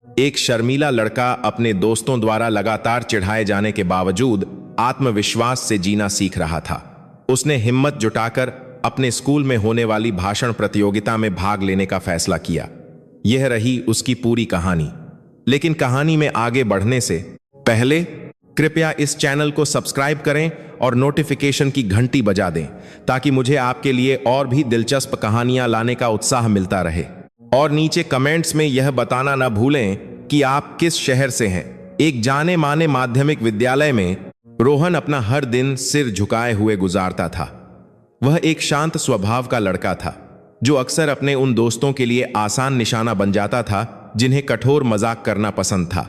एक शर्मीला लड़का अपने दोस्तों द्वारा लगातार चिढ़ाए जाने के बावजूद आत्मविश्वास से जीना सीख रहा था। उसने हिम्मत जुटाकर अपने स्कूल में होने वाली भाषण प्रतियोगिता में भाग लेने का फैसला किया। यह रही उसकी पूरी कहानी। लेकिन कहानी में आगे बढ़ने से पहले कृपया इस चैनल को सब्सक्राइब करें और नोटिफिकेशन की घंटी बजा दें ताकि मुझे आपके लिए और भी दिलचस्प कहानियां लाने का उत्साह मिलता रहे। और नीचे कमेंट्स में यह बताना न भूलें कि आप किस शहर से हैं। एक जाने माने माध्यमिक विद्यालय में रोहन अपना हर दिन सिर झुकाए हुए गुजारता था। वह एक शांत स्वभाव का लड़का था जो अक्सर अपने उन दोस्तों के लिए आसान निशाना बन जाता था जिन्हें कठोर मजाक करना पसंद था।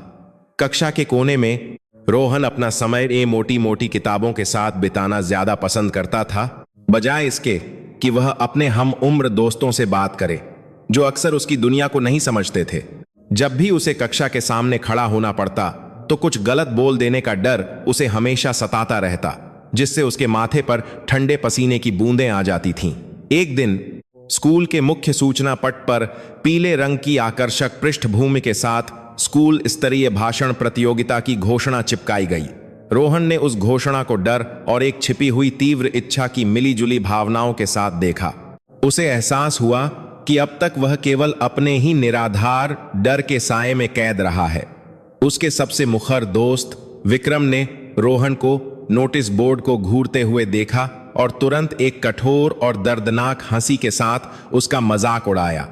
कक्षा के कोने में रोहन अपना समय मोटी मोटी किताबों के साथ बिताना ज्यादा पसंद करता था, बजाय इसके कि वह अपने हम उम्र दोस्तों से बात करे जो अक्सर उसकी दुनिया को नहीं समझते थे। जब भी उसे कक्षा के सामने खड़ा होना पड़ता तो कुछ गलत बोल देने का डर उसे हमेशा सताता रहता, जिससे उसके माथे पर ठंडे पसीने की बूंदें आ जाती थीं। एक दिन स्कूल के मुख्य सूचना पट पर पीले रंग की आकर्षक पृष्ठभूमि के साथ स्कूल स्तरीय भाषण प्रतियोगिता की घोषणा चिपकाई गई। रोहन ने उस घोषणा को डर और एक छिपी हुई तीव्र इच्छा की मिलीजुली भावनाओं के साथ देखा। उसे एहसास हुआ कि अब तक वह केवल अपने ही निराधार डर के साए में कैद रहा है। उसके सबसे मुखर दोस्त विक्रम ने रोहन को नोटिस बोर्ड को घूरते हुए देखा और तुरंत एक कठोर और दर्दनाक हंसी के साथ उसका मजाक उड़ाया।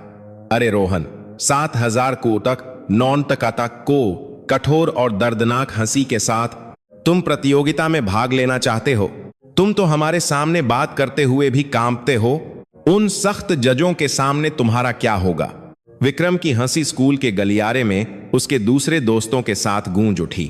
अरे रोहन, 7000 कोटक नॉन तक को कठोर और दर्दनाक हंसी के साथ तुम प्रतियोगिता में भाग लेना चाहते हो? तुम तो हमारे सामने बात करते हुए भी कांपते हो। उन सख्त जजों के सामने तुम्हारा क्या होगा? विक्रम की हंसी स्कूल के गलियारे में उसके दूसरे दोस्तों के साथ गूंज उठी।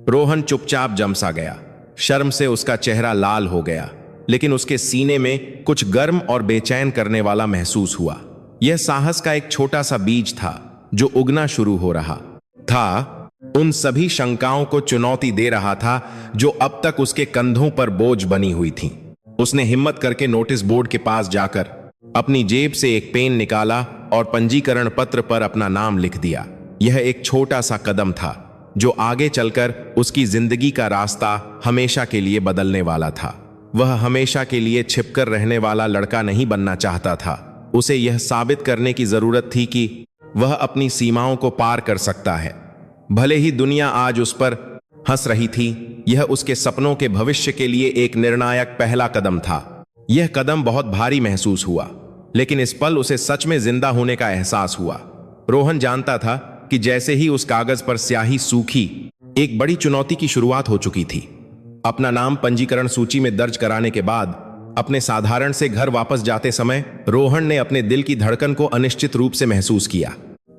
रोहन चुपचाप जमसा गया। शर्म से उसका चेहरा लाल हो गया, लेकिन उसके सीने में कुछ गर्म और बेचैन करने वाला महसूस हुआ। यह साहस का एक छोटा सा बीज था जो उगना शुरू हो रहा था। उन सभी शंकाओं को चुनौती दे रहा था जो अब तक उसके कंधों पर बोझ बनी हुई थीं। उसने हिम्मत करके नोटिस बोर्ड के पास जाकर अपनी जेब से एक पेन निकाला और पंजीकरण पत्र पर अपना नाम लिख दिया। यह एक छोटा सा कदम था जो आगे चलकर उसकी जिंदगी का रास्ता हमेशा के लिए बदलने वाला था। वह हमेशा के लिए छिपकर रहने वाला लड़का नहीं बनना चाहता था। उसे यह साबित करने की जरूरत थी कि वह अपनी सीमाओं को पार कर सकता है। भले ही दुनिया आज उस पर हंस रही थी, यह उसके सपनों के भविष्य के लिए एक निर्णायक पहला कदम था। यह कदम बहुत भारी महसूस हुआ, लेकिन इस पल उसे सच में जिंदा होने का एहसास हुआ। रोहन जानता था कि जैसे ही उस कागज पर स्याही सूखी, एक बड़ी चुनौती की शुरुआत हो चुकी थी। अपना नाम पंजीकरण सूची में दर्ज कराने के बाद अपने साधारण से घर वापस जाते समय रोहन ने अपने दिल की धड़कन को अनिश्चित रूप से महसूस किया।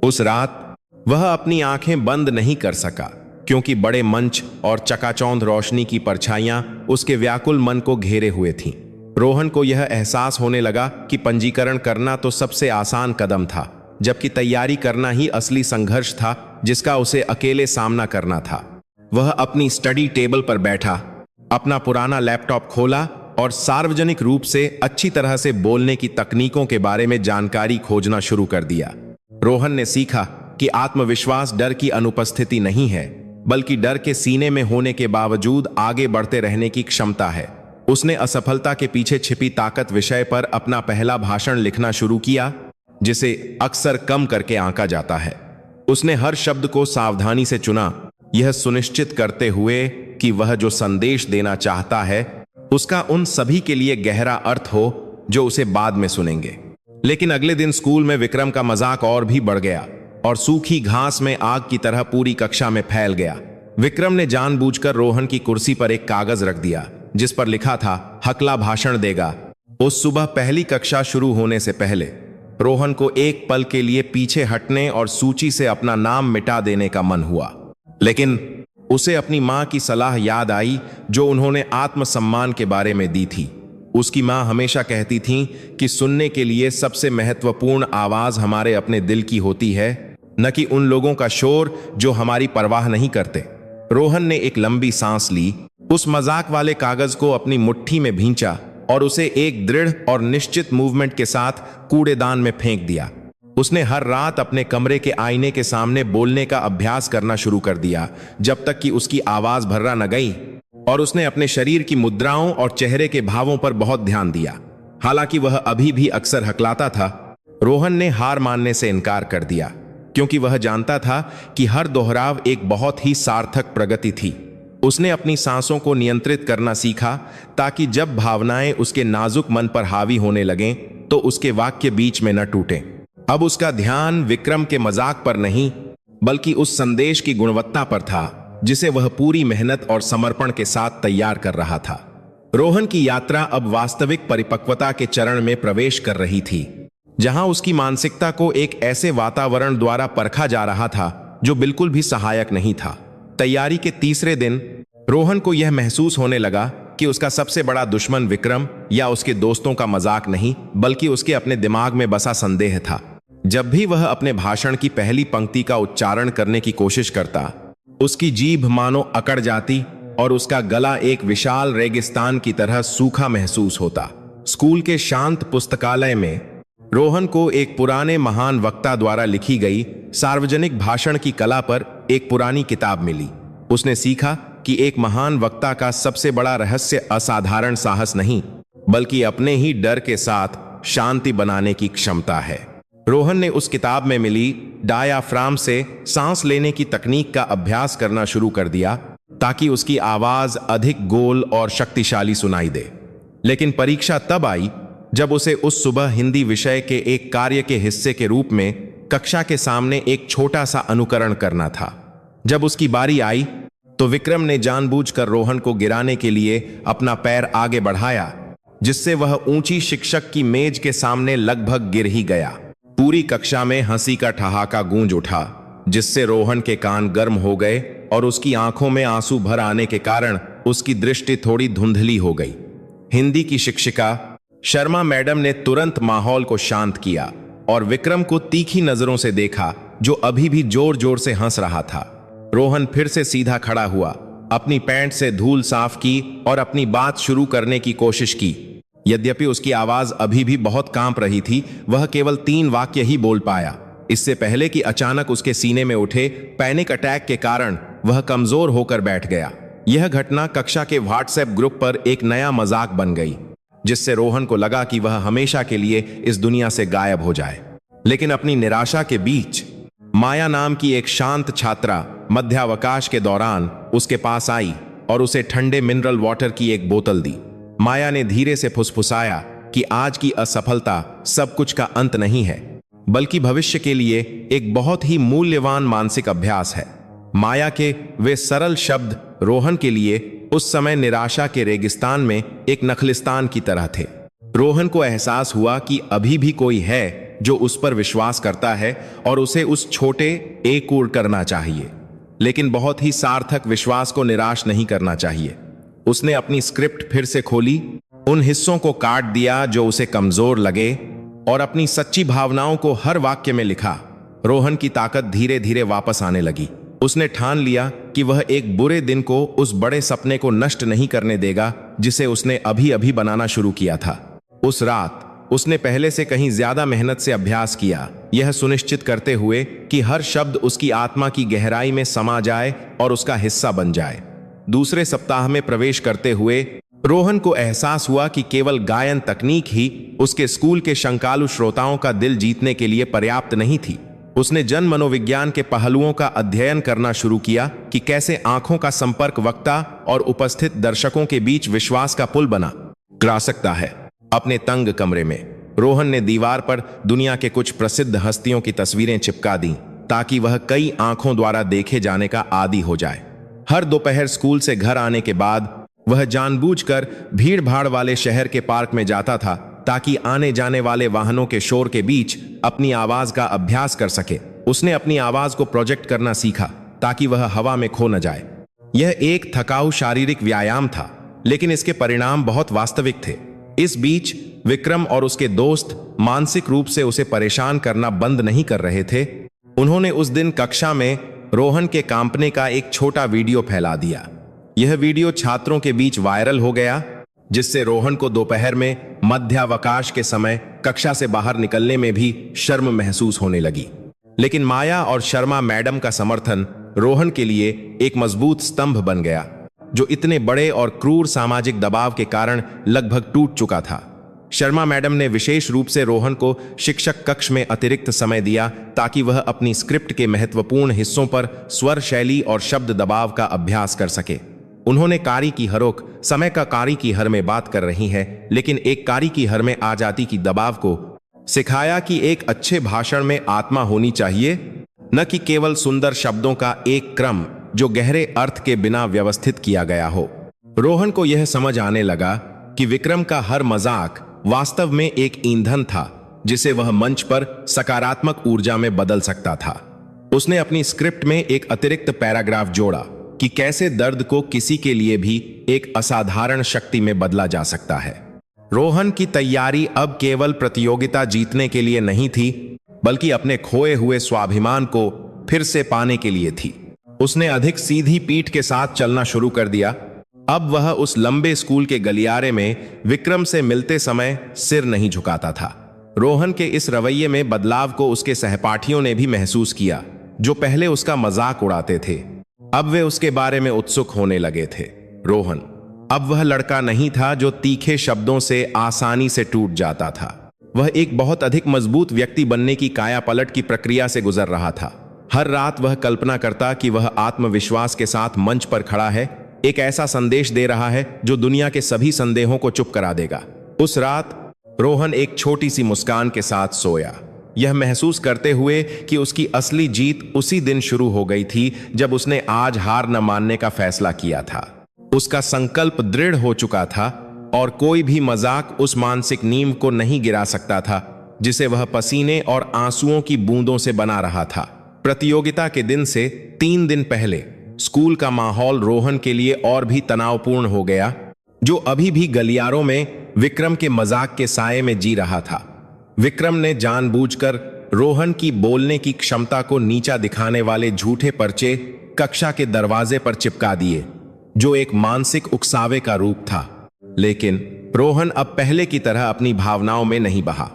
उस रात वह अपनी आंखें बंद नहीं कर सका क्योंकि बड़े मंच और चकाचौंध रोशनी की परछाइयां उसके व्याकुल मन को घेरे हुए थीं। रोहन को यह एहसास होने लगा कि पंजीकरण करना तो सबसे आसान कदम था, जबकि तैयारी करना ही असली संघर्ष था जिसका उसे अकेले सामना करना था। वह अपनी स्टडी टेबल पर बैठा, अपना पुराना लैपटॉप खोला और सार्वजनिक रूप से अच्छी तरह से बोलने की तकनीकों के बारे में जानकारी खोजना शुरू कर दिया। रोहन ने सीखा कि आत्मविश्वास डर की अनुपस्थिति नहीं है, बल्कि डर के सीने में होने के बावजूद आगे बढ़ते रहने की क्षमता है। उसने असफलता के पीछे छिपी ताकत विषय पर अपना पहला भाषण लिखना शुरू किया, जिसे अक्सर कम करके आंका जाता है। उसने हर शब्द को सावधानी से चुना, यह सुनिश्चित करते हुए कि वह जो संदेश देना चाहता है उसका उन सभी के लिए गहरा अर्थ हो जो उसे बाद में सुनेंगे। लेकिन अगले दिन स्कूल में विक्रम का मजाक और भी बढ़ गया और सूखी घास में आग की तरह पूरी कक्षा में फैल गया। विक्रम ने जानबूझकर रोहन की कुर्सी पर एक कागज रख दिया जिस पर लिखा था, हकला भाषण देगा। उस सुबह पहली कक्षा शुरू होने से पहले रोहन को एक पल के लिए पीछे हटने और सूची से अपना नाम मिटा देने का मन हुआ, लेकिन उसे अपनी मां की सलाह याद आई जो उन्होंने आत्मसम्मान के बारे में दी थी। उसकी मां हमेशा कहती थीं कि सुनने के लिए सबसे महत्वपूर्ण आवाज हमारे अपने दिल की होती है, न कि उन लोगों का शोर जो हमारी परवाह नहीं करते। रोहन ने एक लंबी सांस ली, उस मजाक वाले कागज को अपनी मुट्ठी में भींचा और उसे एक दृढ़ और निश्चित मूवमेंट के साथ कूड़ेदान में फेंक दिया। उसने हर रात अपने कमरे के आईने के सामने बोलने का अभ्यास करना शुरू कर दिया, जब तक कि उसकी आवाज भर्रा न गई। और उसने अपने शरीर की मुद्राओं और चेहरे के भावों पर बहुत ध्यान दिया। हालांकि वह अभी भी अक्सर हकलाता था, रोहन ने हार मानने से इनकार कर दिया, क्योंकि वह जानता था कि हर दोहराव एक बहुत ही सार्थक प्रगति थी। उसने अपनी सांसों को नियंत्रित करना सीखा, ताकि जब भावनाएं उसके नाजुक मन पर हावी होने लगें तो उसके वाक्य बीच में न टूटें। अब उसका ध्यान विक्रम के मजाक पर नहीं, बल्कि उस संदेश की गुणवत्ता पर था जिसे वह पूरी मेहनत और समर्पण के साथ तैयार कर रहा था। रोहन की यात्रा अब वास्तविक परिपक्वता के चरण में प्रवेश कर रही थी, जहां उसकी मानसिकता को एक ऐसे वातावरण द्वारा परखा जा रहा था जो बिल्कुल भी सहायक नहीं था। तैयारी के तीसरे दिन रोहन को यह महसूस होने लगा कि उसका सबसे बड़ा दुश्मन विक्रम या उसके दोस्तों का मजाक नहीं, बल्कि उसके अपने दिमाग में बसा संदेह था। जब भी वह अपने भाषण की पहली पंक्ति का उच्चारण करने की कोशिश करता, उसकी जीभ मानो अकड़ जाती और उसका गला एक विशाल रेगिस्तान की तरह सूखा महसूस होता। स्कूल के शांत पुस्तकालय में रोहन को एक पुराने महान वक्ता द्वारा लिखी गई सार्वजनिक भाषण की कला पर एक पुरानी किताब मिली। उसने सीखा कि एक महान वक्ता का सबसे बड़ा रहस्य असाधारण साहस नहीं, बल्कि अपने ही डर के साथ शांति बनाने की क्षमता है। रोहन ने उस किताब में मिली डायाफ्राम से सांस लेने की तकनीक का अभ्यास करना शुरू कर दिया, ताकि उसकी आवाज अधिक गोल और शक्तिशाली सुनाई दे। लेकिन परीक्षा तब आई जब उसे उस सुबह हिंदी विषय के एक कार्य के हिस्से के रूप में कक्षा के सामने एक छोटा सा अनुकरण करना था। जब उसकी बारी आई तो विक्रम ने जानबूझकर रोहन को गिराने के लिए अपना पैर आगे बढ़ाया, जिससे वह ऊंची शिक्षक की मेज के सामने लगभग गिर ही गया। पूरी कक्षा में हंसी का ठहाका गूंज उठा, जिससे रोहन के कान गर्म हो गए और उसकी आंखों में आंसू भर आने के कारण उसकी दृष्टि थोड़ी धुंधली हो गई। हिंदी की शिक्षिका शर्मा मैडम ने तुरंत माहौल को शांत किया और विक्रम को तीखी नजरों से देखा, जो अभी भी जोर जोर से हंस रहा था। रोहन फिर से सीधा खड़ा हुआ, अपनी पैंट से धूल साफ की और अपनी बात शुरू करने की कोशिश की। यद्यपि उसकी आवाज अभी भी बहुत कांप रही थी, वह केवल 3 वाक्य ही बोल पाया, इससे पहले कि अचानक उसके सीने में उठे पैनिक अटैक के कारण वह कमजोर होकर बैठ गया। यह घटना कक्षा के व्हाट्सएप ग्रुप पर एक नया मजाक बन गई, जिससे रोहन को लगा कि वह हमेशा के लिए इस दुनिया से गायब हो जाए। लेकिन अपनी निराशा के बीच माया नाम की एक शांत छात्रा मध्यावकाश के दौरान उसके पास आई और उसे ठंडे मिनरल वाटर की एक बोतल दी। माया ने धीरे से फुसफुसाया कि आज की असफलता सब कुछ का अंत नहीं है, बल्कि भविष्य के लिए एक बहुत ही मूल्यवान मानसिक अभ्यास है। माया के वे सरल शब्द रोहन के लिए उस समय निराशा के रेगिस्तान में एक नखलिस्तान की तरह थे। रोहन को एहसास हुआ कि अभी भी कोई है जो उस पर विश्वास करता है और उसे उस छोटे एक ओर करना चाहिए, लेकिन बहुत ही सार्थक विश्वास को निराश नहीं करना चाहिए। उसने अपनी स्क्रिप्ट फिर से खोली, उन हिस्सों को काट दिया जो उसे कमजोर लगे और अपनी सच्ची भावनाओं को हर वाक्य में लिखा। रोहन की ताकत धीरे धीरे वापस आने लगी। उसने ठान लिया कि वह एक बुरे दिन को उस बड़े सपने को नष्ट नहीं करने देगा जिसे उसने अभी अभी बनाना शुरू किया था। उस रात उसने पहले से कहीं ज्यादा मेहनत से अभ्यास किया, यह सुनिश्चित करते हुए कि हर शब्द उसकी आत्मा की गहराई में समा जाए और उसका हिस्सा बन जाए। दूसरे सप्ताह में प्रवेश करते हुए रोहन को एहसास हुआ कि केवल गायन तकनीक ही उसके स्कूल के शंकालु श्रोताओं का दिल जीतने के लिए पर्याप्त नहीं थी। उसने जन मनोविज्ञान के पहलुओं का अध्ययन करना शुरू किया कि कैसे आंखों का संपर्क वक्ता और उपस्थित दर्शकों के बीच विश्वास का पुल बना सकता है। अपने तंग कमरे में रोहन ने दीवार पर दुनिया के कुछ प्रसिद्ध हस्तियों की तस्वीरें चिपका दी, ताकि वह कई आंखों द्वारा देखे जाने का आदी हो जाए। हर दोपहर स्कूल से घर आने के बाद वह जानबूझकर भीड़ भाड़ वाले शहर के पार्क में जाता था, ताकि आने जाने वाले वाहनों के शोर के बीच अपनी आवाज का अभ्यास कर सके। उसने अपनी आवाज को प्रोजेक्ट करना सीखा, ताकि वह हवा में खो न जाए। यह एक थकाऊ शारीरिक व्यायाम था, लेकिन इसके परिणाम बहुत वास्तविक थे। इस बीच विक्रम और उसके दोस्त मानसिक रूप से उसे परेशान करना बंद नहीं कर रहे थे। उन्होंने उस दिन कक्षा में रोहन के कांपने का एक छोटा वीडियो फैला दिया। यह वीडियो छात्रों के बीच वायरल हो गया, जिससे रोहन को दोपहर में मध्यावकाश के समय कक्षा से बाहर निकलने में भी शर्म महसूस होने लगी। लेकिन माया और शर्मा मैडम का समर्थन रोहन के लिए एक मजबूत स्तंभ बन गया, जो इतने बड़े और क्रूर सामाजिक दबाव के कारण लगभग टूट चुका था। शर्मा मैडम ने विशेष रूप से रोहन को शिक्षक कक्ष में अतिरिक्त समय दिया ताकि वह अपनी स्क्रिप्ट के महत्वपूर्ण हिस्सों पर स्वर शैली और शब्द दबाव का अभ्यास कर सके। उन्होंने कारी की हरोक समय का कारी की हर में बात कर रही है, लेकिन एक कारी की हर में आ जाती की दबाव को सिखाया कि एक अच्छे भाषण में आत्मा होनी चाहिए, न कि केवल सुंदर शब्दों का एक क्रम जो गहरे अर्थ के बिना व्यवस्थित किया गया हो। रोहन को यह समझ आने लगा कि विक्रम का हर मजाक वास्तव में एक ईंधन था जिसे वह मंच पर सकारात्मक ऊर्जा में बदल सकता था। उसने अपनी स्क्रिप्ट में एक अतिरिक्त पैराग्राफ जोड़ा कि कैसे दर्द को किसी के लिए भी एक असाधारण शक्ति में बदला जा सकता है। रोहन की तैयारी अब केवल प्रतियोगिता जीतने के लिए नहीं थी, बल्कि अपने खोए हुए स्वाभिमान को फिर से पाने के लिए थी। उसने अधिक सीधी पीठ के साथ चलना शुरू कर दिया। अब वह उस लंबे स्कूल के गलियारे में विक्रम से मिलते समय सिर नहीं झुकाता था। रोहन के इस रवैये में बदलाव को उसके सहपाठियों ने भी महसूस किया, जो पहले उसका मजाक उड़ाते थे। अब वे उसके बारे में उत्सुक होने लगे थे। रोहन अब वह लड़का नहीं था जो तीखे शब्दों से आसानी से टूट जाता था। वह एक बहुत अधिक मजबूत व्यक्ति बनने की कायापलट की प्रक्रिया से गुजर रहा था। हर रात वह कल्पना करता कि वह आत्मविश्वास के साथ मंच पर खड़ा है, एक ऐसा संदेश दे रहा है जो दुनिया के सभी संदेहों को चुप करा देगा। उस रात रोहन एक छोटी सी मुस्कान के साथ सोया, यह महसूस करते हुए कि उसकी असली जीत उसी दिन शुरू हो गई थी जब उसने आज हार न मानने का फैसला किया था। उसका संकल्प दृढ़ हो चुका था और कोई भी मजाक उस मानसिक नींव को नहीं गिरा सकता था जिसे वह पसीने और आंसुओं की बूंदों से बना रहा था। प्रतियोगिता के दिन से 3 दिन पहले स्कूल का माहौल रोहन के लिए और भी तनावपूर्ण हो गया, जो अभी भी गलियारों में विक्रम के मजाक के साये में जी रहा था। विक्रम ने जानबूझकर रोहन की बोलने की क्षमता को नीचा दिखाने वाले झूठे पर्चे कक्षा के दरवाजे पर चिपका दिए, जो एक मानसिक उकसावे का रूप था। लेकिन रोहन अब पहले की तरह अपनी भावनाओं में नहीं बहा।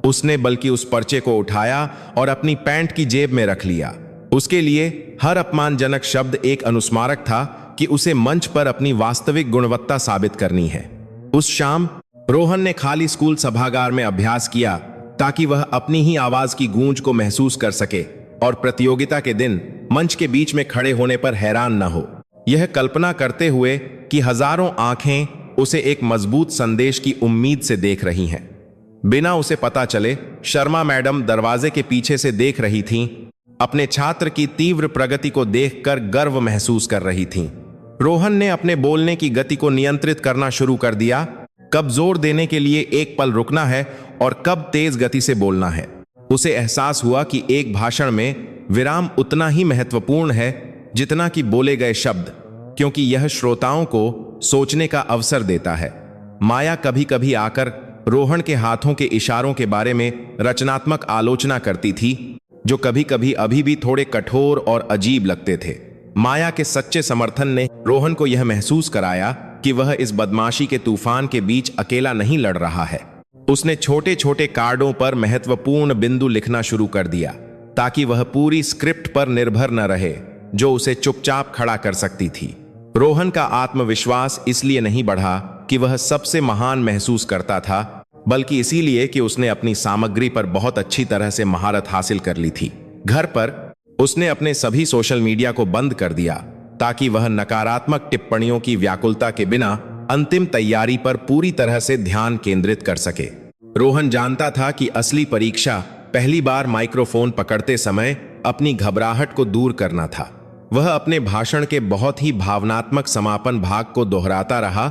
उसने बल्कि उस पर्चे को उठाया और अपनी पैंट की जेब में रख लिया। उसके लिए हर अपमानजनक शब्द एक अनुस्मारक था कि उसे मंच पर अपनी वास्तविक गुणवत्ता साबित करनी है। उस शाम रोहन ने खाली स्कूल सभागार में अभ्यास किया ताकि वह अपनी ही आवाज की गूंज को महसूस कर सके और प्रतियोगिता के दिन मंच के बीच में खड़े होने पर हैरान न हो, यह कल्पना करते हुए कि हजारों आंखें उसे एक मजबूत संदेश की उम्मीद से देख रही हैं। बिना उसे पता चले शर्मा मैडम दरवाजे के पीछे से देख रही थीं, अपने छात्र की तीव्र प्रगति को देखकर गर्व महसूस कर रही थीं। रोहन ने अपने बोलने की गति को नियंत्रित करना शुरू कर दिया, कब जोर देने के लिए एक पल रुकना है और कब तेज गति से बोलना है। उसे एहसास हुआ कि एक भाषण में विराम उतना ही महत्वपूर्ण है जितना कि बोले गए शब्द, क्योंकि यह श्रोताओं को सोचने का अवसर देता है। माया कभी कभी आकर रोहन के हाथों के इशारों के बारे में रचनात्मक आलोचना करती थी, जो कभी कभी अभी भी थोड़े कठोर और अजीब लगते थे। माया के सच्चे समर्थन ने रोहन को यह महसूस कराया कि वह इस बदमाशी के तूफान के बीच अकेला नहीं लड़ रहा है। उसने छोटे छोटे कार्डों पर महत्वपूर्ण बिंदु लिखना शुरू कर दिया ताकि वह पूरी स्क्रिप्ट पर निर्भर न रहे, जो उसे चुपचाप खड़ा कर सकती थी। रोहन का आत्मविश्वास इसलिए नहीं बढ़ा कि वह सबसे महान महसूस करता था, बल्कि इसीलिए कि उसने अपनी सामग्री पर बहुत अच्छी तरह से महारत हासिल कर ली थी। घर पर उसने अपने सभी सोशल मीडिया को बंद कर दिया ताकि वह नकारात्मक टिप्पणियों की व्याकुलता के बिना अंतिम तैयारी पर पूरी तरह से ध्यान केंद्रित कर सके। रोहन जानता था कि असली परीक्षा पहली बार माइक्रोफोन पकड़ते समय अपनी घबराहट को दूर करना था। वह अपने भाषण के बहुत ही भावनात्मक समापन भाग को दोहराता रहा,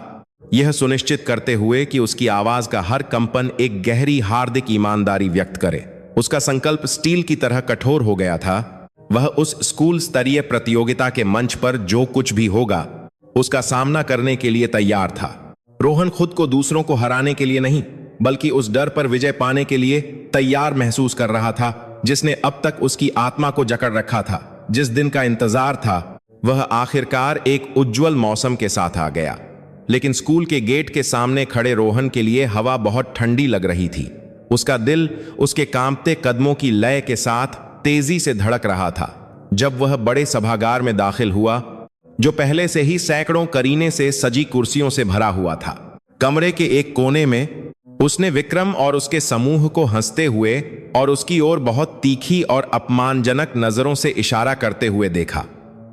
यह सुनिश्चित करते हुए कि उसकी आवाज का हर कंपन एक गहरी हार्दिक ईमानदारी व्यक्त करे। उसका संकल्प स्टील की तरह कठोर हो गया था। वह उस स्कूल स्तरीय प्रतियोगिता के मंच पर जो कुछ भी होगा उसका सामना करने के लिए तैयार था। रोहन खुद को दूसरों को हराने के लिए नहीं, बल्कि उस डर पर विजय पाने के लिए तैयार महसूस कर रहा था जिसने अब तक उसकी आत्मा को जकड़ रखा था। जिस दिन का इंतजार था वह आखिरकार एक उज्जवल मौसम के साथ आ गया। लेकिन स्कूल के गेट के सामने खड़े रोहन के लिए हवा बहुत ठंडी लग रही थी। उसका दिल उसके कांपते कदमों की लय के साथ तेजी से धड़क रहा था। जब वह बड़े सभागार में दाखिल हुआ, जो पहले से ही सैकड़ों करीने से सजी कुर्सियों से भरा हुआ था, कमरे के एक कोने में उसने विक्रम और उसके समूह को हंसते हुए और उसकी ओर बहुत तीखी और अपमानजनक नजरों से इशारा करते हुए देखा।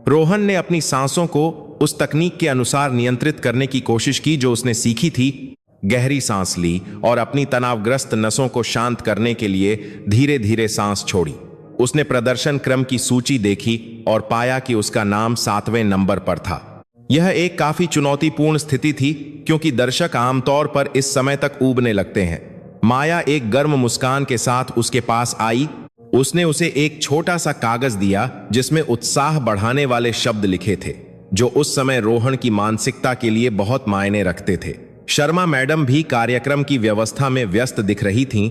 रोहन ने अपनी सांसों को उस तकनीक के अनुसार नियंत्रित करने की कोशिश की जो उसने सीखी थी। गहरी सांस ली और अपनी तनावग्रस्त नसों को शांत करने के लिए धीरे धीरे सांस छोड़ी। उसने प्रदर्शन क्रम की सूची देखी और पाया कि उसका नाम 7वें नंबर पर था। यह एक काफी चुनौतीपूर्ण स्थिति थी, क्योंकि दर्शक आमतौर पर इस समय तक ऊबने लगते हैं। माया एक गर्म मुस्कान के साथ उसके पास आई। उसने उसे एक छोटा सा कागज दिया जिसमें उत्साह बढ़ाने वाले शब्द लिखे थे, जो उस समय रोहन की मानसिकता के लिए बहुत मायने रखते थे। शर्मा मैडम भी कार्यक्रम की व्यवस्था में व्यस्त दिख रही थीं,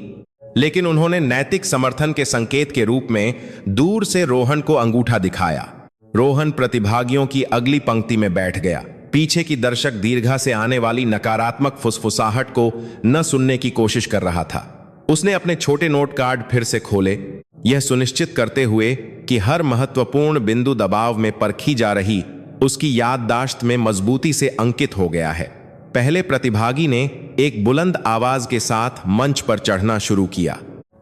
लेकिन उन्होंने नैतिक समर्थन के संकेत के रूप में दूर से रोहन को अंगूठा दिखाया। रोहन प्रतिभागियों की अगली पंक्ति में बैठ गया। पीछे की दर्शक दीर्घा से आने वाली नकारात्मक फुसफुसाहट को न सुनने की कोशिश कर रहा था। उसने अपने छोटे नोट कार्ड फिर से खोले, यह सुनिश्चित करते हुए कि हर महत्वपूर्ण बिंदु दबाव में परखी जा रही उसकी याददाश्त में मजबूती से अंकित हो गया है। पहले प्रतिभागी ने एक बुलंद आवाज के साथ मंच पर चढ़ना शुरू किया,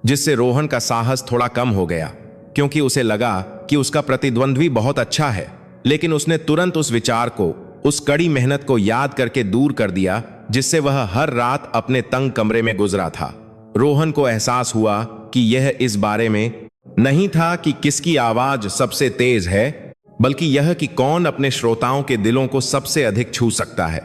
जिससे रोहन का साहस थोड़ा कम हो गया, क्योंकि उसे लगा कि उसका प्रतिद्वंद्वी बहुत अच्छा है। लेकिन उसने तुरंत उस विचार को, उस कड़ी मेहनत को याद करके दूर कर दिया जिससे वह हर रात अपने तंग कमरे में गुजरा था। रोहन को एहसास हुआ कि यह इस बारे में नहीं था कि किसकी आवाज सबसे तेज है, बल्कि यह कि कौन अपने श्रोताओं के दिलों को सबसे अधिक छू सकता है।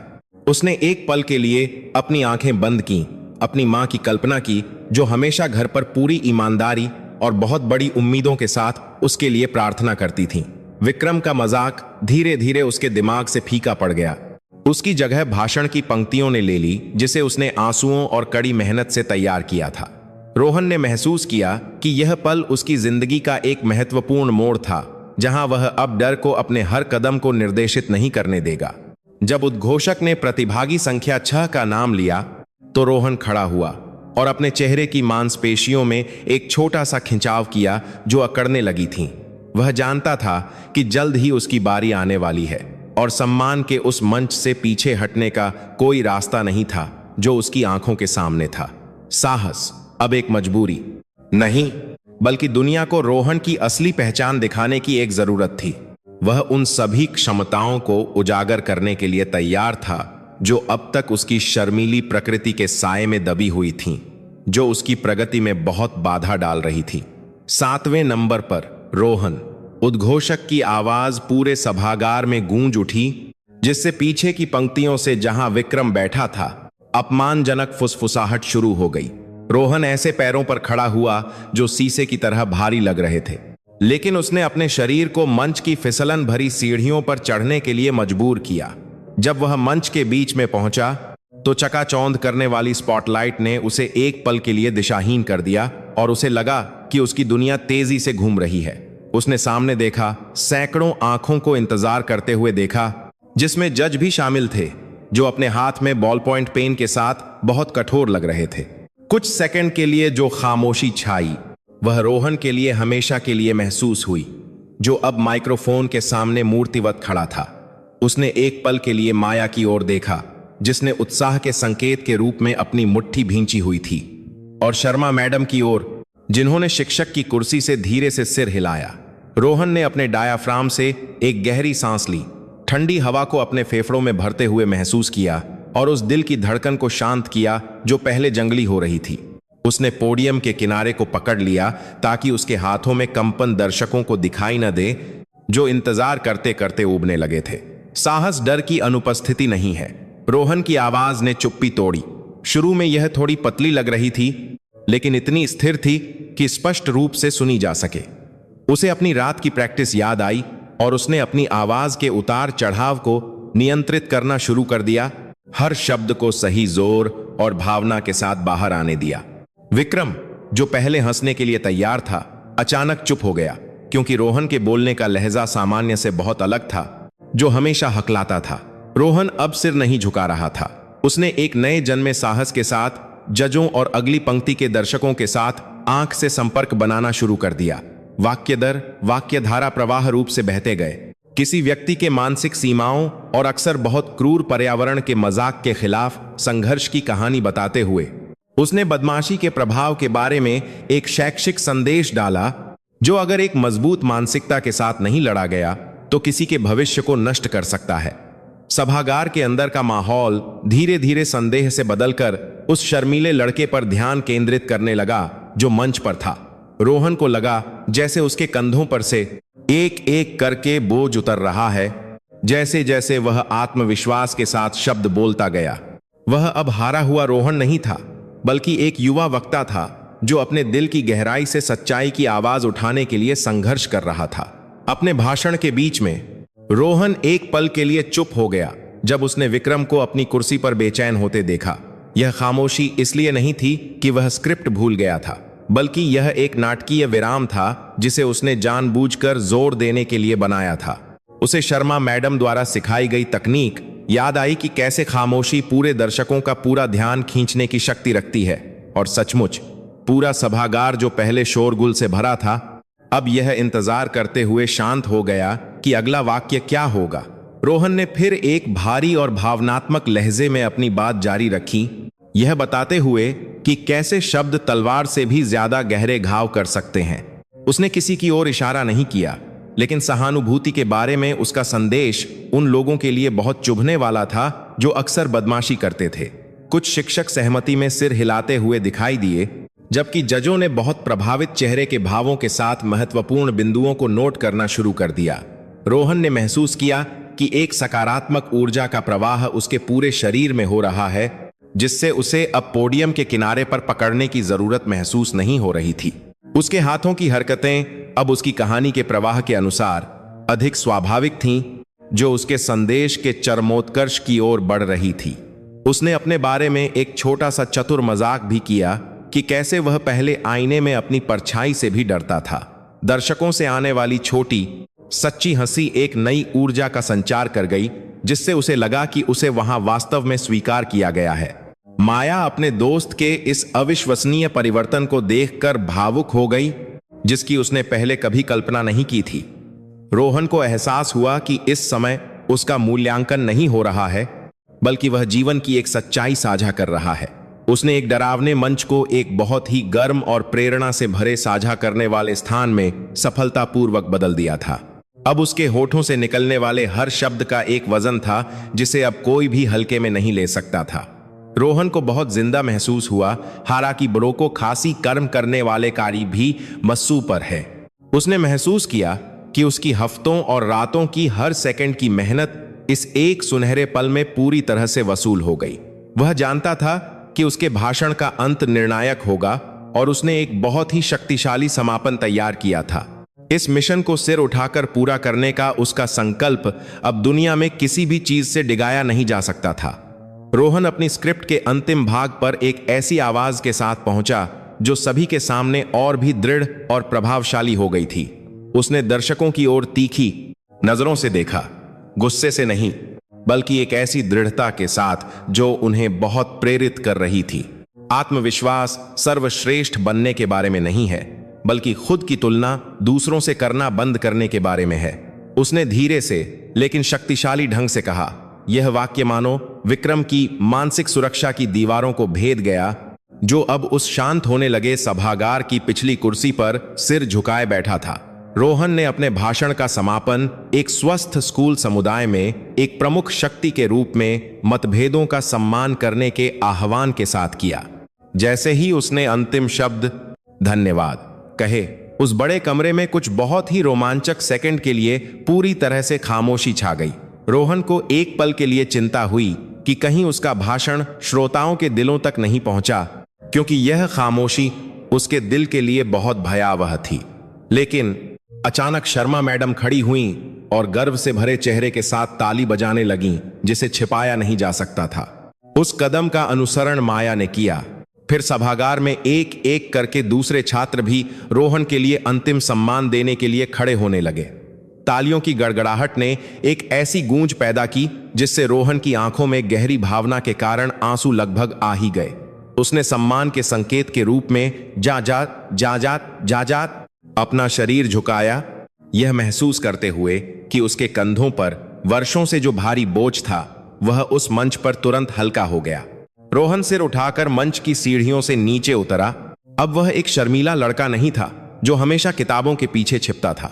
उसने एक पल के लिए अपनी आंखें बंद की, अपनी मां की कल्पना की, जो हमेशा घर पर पूरी ईमानदारी और बहुत बड़ी उम्मीदों के साथ उसके लिए प्रार्थना करती थी। विक्रम का मजाक धीरे धीरे उसके दिमाग से फीका पड़ गया। उसकी जगह भाषण की पंक्तियों ने ले ली, जिसे उसने आंसुओं और कड़ी मेहनत से तैयार किया था। रोहन ने महसूस किया कि यह पल उसकी जिंदगी का एक महत्वपूर्ण मोड़ था, जहां वह अब डर को अपने हर कदम को निर्देशित नहीं करने देगा। जब उद्घोषक ने प्रतिभागी संख्या 6 का नाम लिया, तो रोहन खड़ा हुआ और अपने चेहरे की मांसपेशियों में एक छोटा सा खिंचाव किया जो अकड़ने लगी थीं। वह जानता था कि जल्द ही उसकी बारी आने वाली है और सम्मान के उस मंच से पीछे हटने का कोई रास्ता नहीं था जो उसकी आंखों के सामने था। साहस अब एक मजबूरी नहीं, बल्कि दुनिया को रोहन की असली पहचान दिखाने की एक जरूरत थी। वह उन सभी क्षमताओं को उजागर करने के लिए तैयार था जो अब तक उसकी शर्मीली प्रकृति के साए में दबी हुई थीं, जो उसकी प्रगति में बहुत बाधा डाल रही थी। 7वें नंबर पर रोहन। उद्घोषक की आवाज पूरे सभागार में गूंज उठी, जिससे पीछे की पंक्तियों से जहां विक्रम बैठा था, अपमानजनक फुसफुसाहट शुरू हो गई। रोहन ऐसे पैरों पर खड़ा हुआ जो शीशे की तरह भारी लग रहे थे, लेकिन उसने अपने शरीर को मंच की फिसलन भरी सीढ़ियों पर चढ़ने के लिए मजबूर किया। जब वह मंच के बीच में पहुंचा, तो चकाचौंध करने वाली स्पॉटलाइट ने उसे एक पल के लिए दिशाहीन कर दिया और उसे लगा कि उसकी दुनिया तेजी से घूम रही है। उसने सामने देखा, सैकड़ों आंखों को इंतजार करते हुए देखा, जिसमें जज भी शामिल थे, जो अपने हाथ में बॉल पॉइंट पेन के साथ बहुत कठोर लग रहे थे। कुछ सेकंड के लिए जो खामोशी छाई, वह रोहन के लिए हमेशा के लिए महसूस हुई, जो अब माइक्रोफोन के सामने मूर्तिवत खड़ा था। उसने एक पल के लिए माया की ओर देखा, जिसने उत्साह के संकेत के रूप में अपनी मुट्ठी भींची हुई थी, और शर्मा मैडम की ओर, जिन्होंने शिक्षक की कुर्सी से धीरे से सिर हिलाया। रोहन ने अपने डायाफ्राम से एक गहरी सांस ली, ठंडी हवा को अपने फेफड़ों में भरते हुए महसूस किया और उस दिल की धड़कन को शांत किया जो पहले जंगली हो रही थी। उसने पोडियम के किनारे को पकड़ लिया ताकि उसके हाथों में कंपन दर्शकों को दिखाई न दे, जो इंतजार करते करते ऊबने लगे थे। साहस डर की अनुपस्थिति नहीं है। रोहन की आवाज ने चुप्पी तोड़ी। शुरू में यह थोड़ी पतली लग रही थी, लेकिन इतनी स्थिर थी कि स्पष्ट रूप से सुनी जा सके। उसे अपनी रात की प्रैक्टिस याद आई और उसने अपनी आवाज के उतार चढ़ाव को नियंत्रित करना शुरू कर दिया, हर शब्द को सही जोर और भावना के साथ बाहर आने दिया। विक्रम, जो पहले हंसने के लिए तैयार था, अचानक चुप हो गया, क्योंकि रोहन के बोलने का लहजा सामान्य से बहुत अलग था, जो हमेशा हकलाता था। रोहन अब सिर नहीं झुका रहा था। उसने एक नए जन्मे साहस के साथ जजों और अगली पंक्ति के दर्शकों के साथ आंख से संपर्क बनाना शुरू कर दिया। वाक्य दर वाक्य धारा प्रवाह रूप से बहते गए, किसी व्यक्ति के मानसिक सीमाओं और अक्सर बहुत क्रूर पर्यावरण के मजाक के खिलाफ संघर्ष की कहानी बताते हुए उसने बदमाशी के प्रभाव के बारे में एक शैक्षिक संदेश डाला, जो अगर एक मजबूत मानसिकता के साथ नहीं लड़ा गया तो किसी के भविष्य को नष्ट कर सकता है। सभागार के अंदर का माहौल धीरे धीरे संदेह से बदलकर उस शर्मीले लड़के पर ध्यान केंद्रित करने लगा जो मंच पर था। रोहन को लगा जैसे उसके कंधों पर से एक एक करके बोझ उतर रहा है। जैसे जैसे वह आत्मविश्वास के साथ शब्द बोलता गया, वह अब हारा हुआ रोहन नहीं था, बल्कि एक युवा वक्ता था जो अपने दिल की गहराई से सच्चाई की आवाज उठाने के लिए संघर्ष कर रहा था। अपने भाषण के बीच में रोहन एक पल के लिए चुप हो गया जब उसने विक्रम को अपनी कुर्सी पर बेचैन होते देखा। यह खामोशी इसलिए नहीं थी कि वह स्क्रिप्ट भूल गया था, बल्कि यह एक नाटकीय विराम था जिसे उसने जानबूझकर जोर देने के लिए बनाया था। उसे शर्मा मैडम द्वारा सिखाई गई तकनीक याद आई कि कैसे खामोशी पूरे दर्शकों का पूरा ध्यान खींचने की शक्ति रखती है। और सचमुच पूरा सभागार जो पहले शोरगुल से भरा था, अब यह इंतजार करते हुए शांत हो गया कि अगला वाक्य क्या होगा। रोहन ने फिर एक भारी और भावनात्मक लहजे में अपनी बात जारी रखी, यह बताते हुए कि कैसे शब्द तलवार से भी ज्यादा गहरे घाव कर सकते हैं। उसने किसी की ओर इशारा नहीं किया, लेकिन सहानुभूति के बारे में उसका संदेश उन लोगों के लिए बहुत चुभने वाला था जो अक्सर बदमाशी करते थे। कुछ शिक्षक सहमति में सिर हिलाते हुए दिखाई दिए, जबकि जजों ने बहुत प्रभावित चेहरे के भावों के साथ महत्वपूर्ण बिंदुओं को नोट करना शुरू कर दिया। रोहन ने महसूस किया कि एक सकारात्मक ऊर्जा का प्रवाह उसके पूरे शरीर में हो रहा है, जिससे उसे अब पोडियम के किनारे पर पकड़ने की जरूरत महसूस नहीं हो रही थी। उसके हाथों की हरकतें अब उसकी कहानी के प्रवाह के अनुसार अधिक स्वाभाविक थीं, जो उसके संदेश के चरमोत्कर्ष की ओर बढ़ रही थी। उसने अपने बारे में एक छोटा सा चतुर मजाक भी किया कि कैसे वह पहले आईने में अपनी परछाई से भी डरता था। दर्शकों से आने वाली छोटी सच्ची हंसी एक नई ऊर्जा का संचार कर गई, जिससे उसे लगा कि उसे वहां वास्तव में स्वीकार किया गया है। माया अपने दोस्त के इस अविश्वसनीय परिवर्तन को देखकर भावुक हो गई, जिसकी उसने पहले कभी कल्पना नहीं की थी। रोहन को एहसास हुआ कि इस समय उसका मूल्यांकन नहीं हो रहा है, बल्कि वह जीवन की एक सच्चाई साझा कर रहा है। उसने एक डरावने मंच को एक बहुत ही गर्म और प्रेरणा से भरे साझा करने वाले स्थान में सफलतापूर्वक बदल दिया था। अब उसके होठों से निकलने वाले हर शब्द का एक वजन था जिसे अब कोई भी हल्के में नहीं ले सकता था। रोहन को बहुत जिंदा महसूस हुआ, हालांकि बड़ों को खासी कर्म करने वाले कारी भी मस्सू पर है। उसने महसूस किया कि उसकी हफ्तों और रातों की हर सेकंड की मेहनत इस एक सुनहरे पल में पूरी तरह से वसूल हो गई। वह जानता था कि उसके भाषण का अंत निर्णायक होगा और उसने एक बहुत ही शक्तिशाली समापन तैयार किया था। इस मिशन को सिर उठाकर पूरा करने का उसका संकल्प अब दुनिया में किसी भी चीज से डिगाया नहीं जा सकता था। रोहन अपनी स्क्रिप्ट के अंतिम भाग पर एक ऐसी आवाज के साथ पहुंचा जो सभी के सामने और भी दृढ़ और प्रभावशाली हो गई थी। उसने दर्शकों की ओर तीखी नजरों से देखा, गुस्से से नहीं, बल्कि एक ऐसी दृढ़ता के साथ जो उन्हें बहुत प्रेरित कर रही थी। आत्मविश्वास सर्वश्रेष्ठ बनने के बारे में नहीं है, बल्कि खुद की तुलना दूसरों से करना बंद करने के बारे में है। उसने धीरे से लेकिन शक्तिशाली ढंग से कहा, यह वाक्य मानो विक्रम की मानसिक सुरक्षा की दीवारों को भेद गया, जो अब उस शांत होने लगे सभागार की पिछली कुर्सी पर सिर झुकाए बैठा था। रोहन ने अपने भाषण का समापन एक स्वस्थ स्कूल समुदाय में एक प्रमुख शक्ति के रूप में मतभेदों का सम्मान करने के आह्वान के साथ किया। जैसे ही उसने अंतिम शब्द धन्यवाद कहे, उस बड़े कमरे में कुछ बहुत ही रोमांचक सेकंड के लिए पूरी तरह से खामोशी छा गई। रोहन को एक पल के लिए चिंता हुई कि कहीं उसका भाषण श्रोताओं के दिलों तक नहीं पहुंचा, क्योंकि यह खामोशी उसके दिल के लिए बहुत भयावह थी। लेकिन अचानक शर्मा मैडम खड़ी हुईं और गर्व से भरे चेहरे के साथ ताली बजाने लगीं, जिसे छिपाया नहीं जा सकता था। उस कदम का अनुसरण माया ने किया। फिर सभागार में एक एक करके दूसरे छात्र भी रोहन के लिए अंतिम सम्मान देने के लिए खड़े होने लगे। तालियों की गड़गड़ाहट ने एक ऐसी गूंज पैदा की जिससे रोहन की आंखों में गहरी भावना के कारण आंसू लगभग आ ही गए। उसने सम्मान के संकेत के रूप में जाजात जाजात जाजात अपना शरीर झुकाया, यह महसूस करते हुए कि उसके कंधों पर वर्षों से जो भारी बोझ था वह उस मंच पर तुरंत हल्का हो गया। रोहन सिर उठाकर मंच की सीढ़ियों से नीचे उतरा। अब वह एक शर्मीला लड़का नहीं था जो हमेशा किताबों के पीछे छिपता था।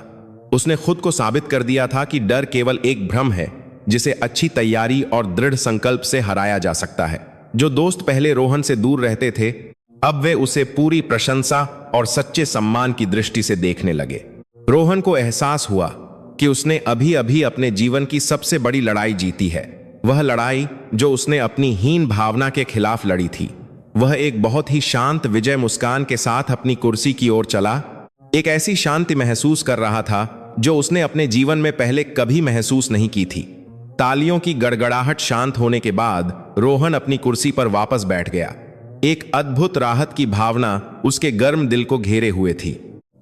उसने खुद को साबित कर दिया था कि डर केवल एक भ्रम है जिसे अच्छी तैयारी और दृढ़ संकल्प से हराया जा सकता है। जो दोस्त पहले रोहन से दूर रहते थे अब वे उसे पूरी प्रशंसा और सच्चे सम्मान की दृष्टि से देखने लगे। रोहन को एहसास हुआ कि उसने अभी अभी अपने जीवन की सबसे बड़ी लड़ाई जीती है। वह लड़ाई जो उसने अपनी हीन भावना के खिलाफ लड़ी थी। वह एक बहुत ही शांत विजय मुस्कान के साथ अपनी कुर्सी की ओर चला। एक ऐसी शांति महसूस कर रहा था जो उसने अपने जीवन में पहले कभी महसूस नहीं की थी। तालियों की गड़गड़ाहट शांत होने के बाद रोहन अपनी कुर्सी पर वापस बैठ गया। एक अद्भुत राहत की भावना उसके गर्म दिल को घेरे हुए थी।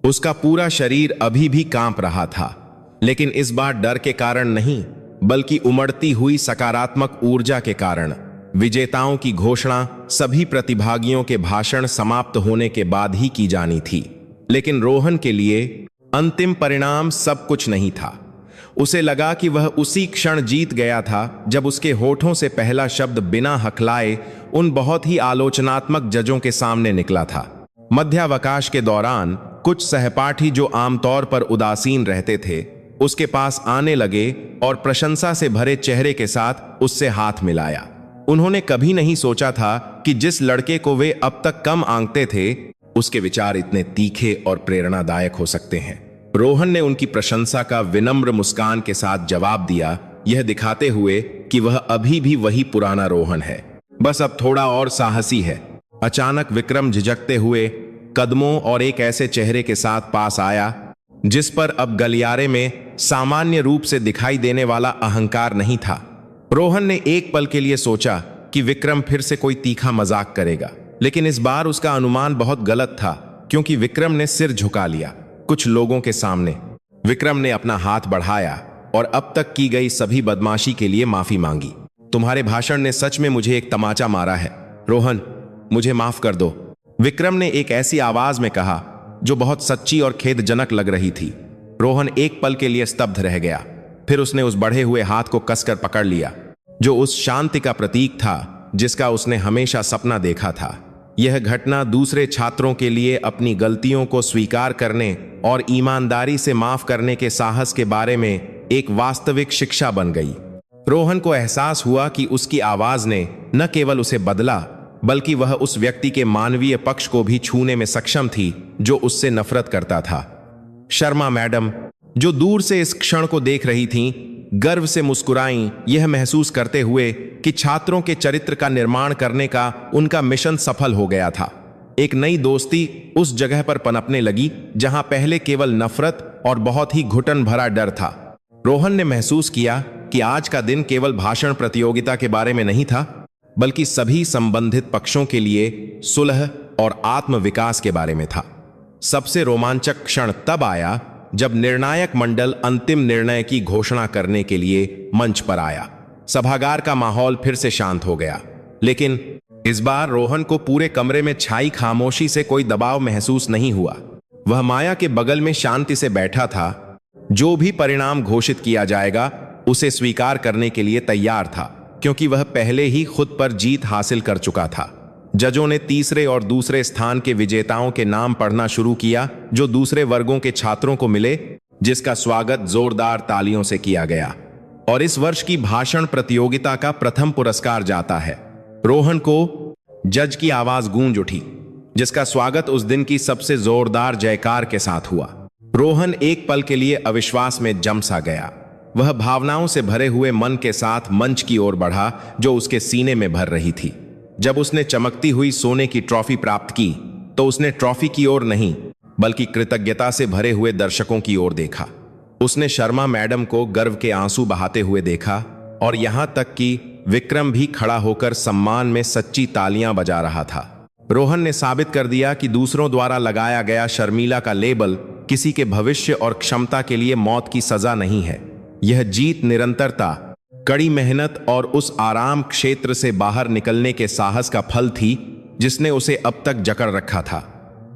उसका पूरा शरीर अभी भी कांप रहा था, लेकिन इस बार डर के कारण नहीं बल्कि उमड़ती हुई सकारात्मक ऊर्जा के कारण। विजेताओं की घोषणा सभी प्रतिभागियों के भाषण समाप्त होने के बाद ही की जानी थी, लेकिन रोहन के लिए अंतिम परिणाम सब कुछ नहीं था। उसे लगा कि वह उसी क्षण जीत गया था जब उसके होठों से पहला शब्द बिना हकलाए उन बहुत ही आलोचनात्मक जजों के सामने निकला था। मध्यावकाश के दौरान कुछ सहपाठी जो आमतौर पर उदासीन रहते थे उसके पास आने लगे और प्रशंसा से भरे चेहरे के साथ उससे हाथ मिलाया। उन्होंने कभी नहीं सोचा था कि जिस लड़के को वे अब तक कम आंकते थे उसके विचार इतने तीखे और प्रेरणादायक हो सकते हैं। रोहन ने उनकी प्रशंसा का विनम्र मुस्कान के साथ जवाब दिया, यह दिखाते हुए कि वह अभी भी वही पुराना रोहन है, बस अब थोड़ा और साहसी है। अचानक विक्रम झिझकते हुए कदमों और एक ऐसे चेहरे के साथ पास आया जिस पर अब गलियारे में सामान्य रूप से दिखाई देने वाला अहंकार नहीं था। रोहन ने एक पल के लिए सोचा कि विक्रम फिर से कोई तीखा मजाक करेगा, लेकिन इस बार उसका अनुमान बहुत गलत था क्योंकि विक्रम ने सिर झुका लिया। कुछ लोगों के सामने विक्रम ने अपना हाथ बढ़ाया और अब तक की गई सभी बदमाशी के लिए माफी मांगी। तुम्हारे भाषण ने सच में मुझे एक तमाचा मारा है रोहन, मुझे माफ कर दो, विक्रम ने एक ऐसी आवाज में कहा जो बहुत सच्ची और खेदजनक लग रही थी। रोहन एक पल के लिए स्तब्ध रह गया, फिर उसने उस बढ़े हुए हाथ को कसकर पकड़ लिया जो उस शांति का प्रतीक था जिसका उसने हमेशा सपना देखा था। यह घटना दूसरे छात्रों के लिए अपनी गलतियों को स्वीकार करने और ईमानदारी से माफ करने के साहस के बारे में एक वास्तविक शिक्षा बन गई। रोहन को एहसास हुआ कि उसकी आवाज ने न केवल उसे बदला बल्कि वह उस व्यक्ति के मानवीय पक्ष को भी छूने में सक्षम थी जो उससे नफरत करता था। शर्मा मैडम, जो दूर से इस क्षण को देख रही थीं, गर्व से मुस्कुराईं, यह महसूस करते हुए कि छात्रों के चरित्र का निर्माण करने का उनका मिशन सफल हो गया था। एक नई दोस्ती उस जगह पर पनपने लगी जहां पहले केवल नफरत और बहुत ही घुटन भरा डर था। रोहन ने महसूस किया कि आज का दिन केवल भाषण प्रतियोगिता के बारे में नहीं था बल्कि सभी संबंधित पक्षों के लिए सुलह और आत्म विकास के बारे में था। सबसे रोमांचक क्षण तब आया जब निर्णायक मंडल अंतिम निर्णय की घोषणा करने के लिए मंच पर आया। सभागार का माहौल फिर से शांत हो गया, लेकिन इस बार रोहन को पूरे कमरे में छाई खामोशी से कोई दबाव महसूस नहीं हुआ। वह माया के बगल में शांति से बैठा था, जो भी परिणाम घोषित किया जाएगा उसे स्वीकार करने के लिए तैयार था क्योंकि वह पहले ही खुद पर जीत हासिल कर चुका था। जजों ने तीसरे और दूसरे स्थान के विजेताओं के नाम पढ़ना शुरू किया जो दूसरे वर्गों के छात्रों को मिले, जिसका स्वागत जोरदार तालियों से किया गया। और इस वर्ष की भाषण प्रतियोगिता का प्रथम पुरस्कार जाता है। रोहन को जज की आवाज गूंज उठी, जिसका स्वागत उस दिन की सबसे जोरदार जयकार के साथ हुआ। रोहन एक पल के लिए अविश्वास में जम सा गया। वह भावनाओं से भरे हुए मन के साथ मंच की ओर बढ़ा जो उसके सीने में भर रही थी। जब उसने चमकती हुई सोने की ट्रॉफी प्राप्त की तो उसने ट्रॉफी की ओर नहीं बल्कि कृतज्ञता से भरे हुए दर्शकों की ओर देखा। उसने शर्मा मैडम को गर्व के आंसू बहाते हुए देखा और यहां तक कि विक्रम भी खड़ा होकर सम्मान में सच्ची तालियां बजा रहा था। रोहन ने साबित कर दिया कि दूसरों द्वारा लगाया गया शर्मीला का लेबल किसी के भविष्य और क्षमता के लिए मौत की सजा नहीं है। यह जीत निरंतरता, कड़ी मेहनत और उस आराम क्षेत्र से बाहर निकलने के साहस का फल थी जिसने उसे अब तक जकड़ रखा था।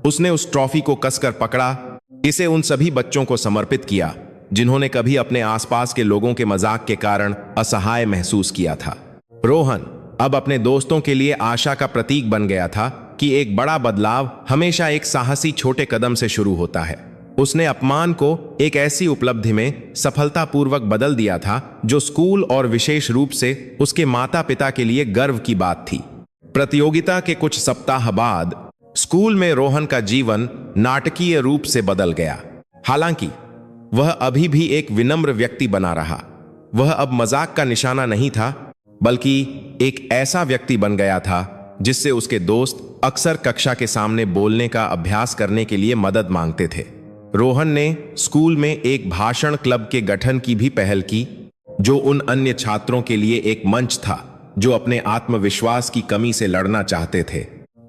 उसने उस ट्रॉफी को कसकर पकड़ा, इसे उन सभी बच्चों को समर्पित किया जिन्होंने कभी अपने आसपास के लोगों के मजाक के कारण असहाय महसूस किया था। रोहन अब अपने दोस्तों के लिए आशा का प्रतीक बन गया था कि एक बड़ा बदलाव हमेशा एक साहसी छोटे कदम से शुरू होता है। उसने अपमान को एक ऐसी उपलब्धि में सफलतापूर्वक बदल दिया था जो स्कूल और विशेष रूप से उसके माता पिता के लिए गर्व की बात थी। प्रतियोगिता के कुछ सप्ताह बाद स्कूल में रोहन का जीवन नाटकीय रूप से बदल गया। हालांकि वह अभी भी एक विनम्र व्यक्ति बना रहा। वह अब मजाक का निशाना नहीं था, बल्कि एक ऐसा व्यक्ति बन गया था जिससे उसके दोस्त अक्सर कक्षा के सामने बोलने का अभ्यास करने के लिए मदद मांगते थे। रोहन ने स्कूल में एक भाषण क्लब के गठन की भी पहल की, जो उन अन्य छात्रों के लिए एक मंच था जो अपने आत्मविश्वास की कमी से लड़ना चाहते थे।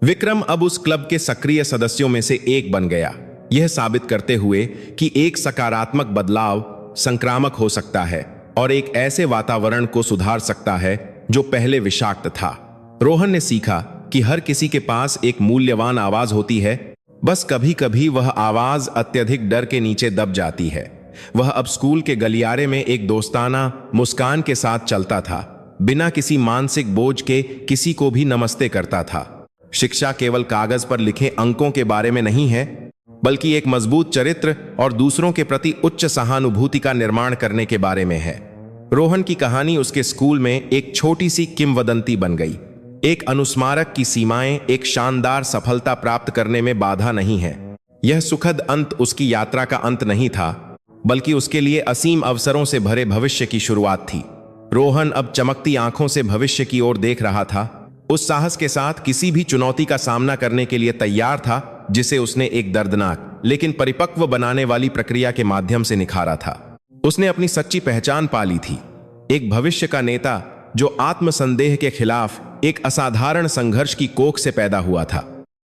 विक्रम अब उस क्लब के सक्रिय सदस्यों में से एक बन गया, यह साबित करते हुए कि एक सकारात्मक बदलाव संक्रामक हो सकता है और एक ऐसे वातावरण को सुधार सकता है जो पहले विषाक्त था। रोहन ने सीखा कि हर किसी के पास एक मूल्यवान आवाज होती है, बस कभी कभी वह आवाज अत्यधिक डर के नीचे दब जाती है। वह अब स्कूल के गलियारे में एक दोस्ताना मुस्कान के साथ चलता था, बिना किसी मानसिक बोझ के किसी को भी नमस्ते करता था। शिक्षा केवल कागज पर लिखे अंकों के बारे में नहीं है, बल्कि एक मजबूत चरित्र और दूसरों के प्रति उच्च सहानुभूति का निर्माण करने के बारे में है। रोहन की कहानी उसके स्कूल में एक छोटी सी किंवदंती बन गई। एक अनुस्मारक की सीमाएं एक शानदार सफलता प्राप्त करने में बाधा नहीं है। यह सुखद अंत उसकी यात्रा का अंत नहीं था, बल्कि उसके लिए असीम अवसरों से भरे भविष्य की शुरुआत थी। रोहन अब चमकती आंखों से भविष्य की ओर देख रहा था, उस साहस के साथ किसी भी चुनौती का सामना करने के लिए तैयार था जिसे उसने एक दर्दनाक लेकिन परिपक्व बनाने वाली प्रक्रिया के माध्यम से निखारा था। उसने अपनी सच्ची पहचान पा ली थी, एक भविष्य का नेता जो आत्मसंदेह के खिलाफ एक असाधारण संघर्ष की कोख से पैदा हुआ था।